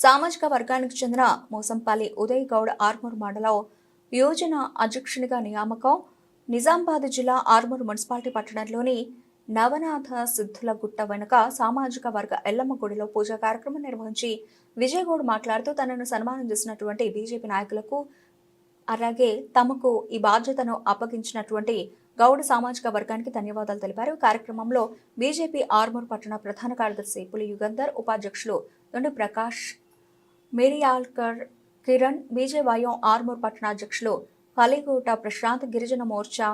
సామాజిక వర్గానికి చెందిన మోసంపల్లి ఉదయ్ గౌడ్ ఆర్మూర్ మండలం యోజన అధ్యక్షునిగా నియామకం. నిజామాబాద్ జిల్లా ఆర్మూర్ మున్సిపాలిటీ పట్టణంలోని నవనాథ సిద్ధుల గుట్ట వెనుక సామాజిక వర్గ ఎల్లమ్మ గుడిలో పూజా కార్యక్రమం నిర్వహించి విజయ్ గౌడ్ మాట్లాడుతూ తనను సన్మానం చేసినటువంటి బీజేపీ నాయకులకు అలాగే తమకు ఈ బాధ్యతను అప్పగించినటువంటి గౌడ్ సామాజిక వర్గానికి ధన్యవాదాలు తెలిపారు. కార్యక్రమంలో బీజేపీ ఆర్మూర్ పట్టణ ప్రధాన కార్యదర్శి పులి యుగంధర్, ఉపాధ్యక్షులు దొండి ప్రకాష్, మేరియాల్కర్ కిరణ్, బీజేవైఎం ఆర్మూర్ పట్టణ అధ్యక్షులు పలిగోట ప్రశాంత్, గిరిజన మోర్చా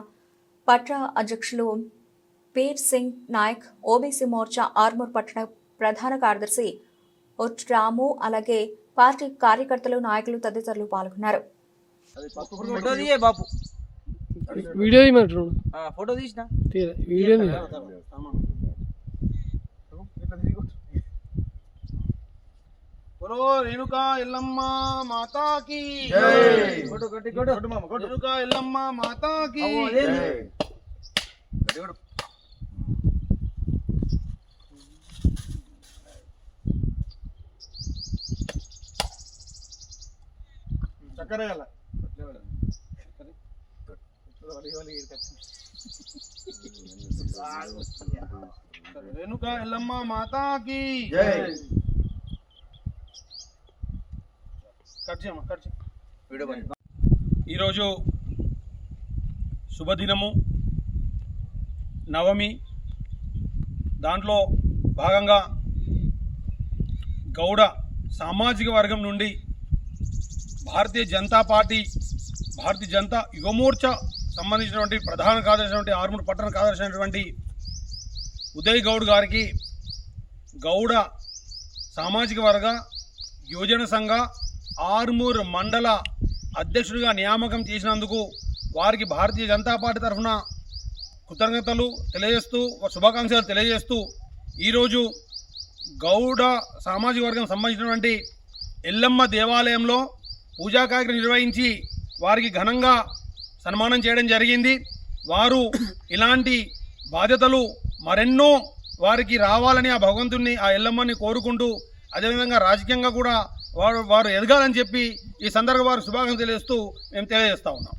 పట్ల అధ్యక్షులు పీర్ సింగ్ నాయక్, ఓబీసీ మోర్చా ఆర్మూర్ పట్టణ ప్రధాన కార్యదర్శి రాము, అలాగే పార్టీ కార్యకర్తలు, నాయకులు తదితరులు పాల్గొన్నారు. వీడియో ఫోటో తీసిన వీడియో రేణుకా ఎల్లమ్మ మాతాకి రేణుకా ఎల్లమ్మ మాతాకి చక్కర గల రేణుకా ఎల్లమ్మ మాతాకి ఈరోజు శుభదినము, నవమి. దాంట్లో భాగంగా గౌడ సామాజిక వర్గం నుండి భారతీయ జనతా పార్టీ, భారతీయ జనతా యువమోర్చా సంబంధించినటువంటి ప్రధాన కార్యదర్శి, ఆర్మూర్ పట్టణ కార్యదర్శి అయినటువంటి ఉదయ్ గౌడ్ గారికి గౌడ సామాజిక వర్గ యోజన సంఘ ఆర్మూర్ మండల అధ్యక్షుడిగా నియామకం చేసినందుకు వారికి భారతీయ జనతా పార్టీ తరఫున కృతజ్ఞతలు తెలియజేస్తూ, శుభాకాంక్షలు తెలియజేస్తూ, ఈరోజు గౌడ సామాజిక వర్గం సంబంధించినటువంటి ఎల్లమ్మ దేవాలయంలో పూజా కార్యక్రమం నిర్వహించి వారికి ఘనంగా సన్మానం చేయడం జరిగింది. వారు ఇలాంటి బాధ్యతలు మరెన్నో వారికి రావాలని ఆ భగవంతుని, ఆ ఎల్లమ్మని కోరుకుంటూ, అదేవిధంగా రాజకీయంగా కూడా వారు ఎదగాలని చెప్పి ఈ సందర్భంగా వారు శుభాకాంక్షలు తెలియజేస్తూ మేము తెలియజేస్తా ఉన్నాం.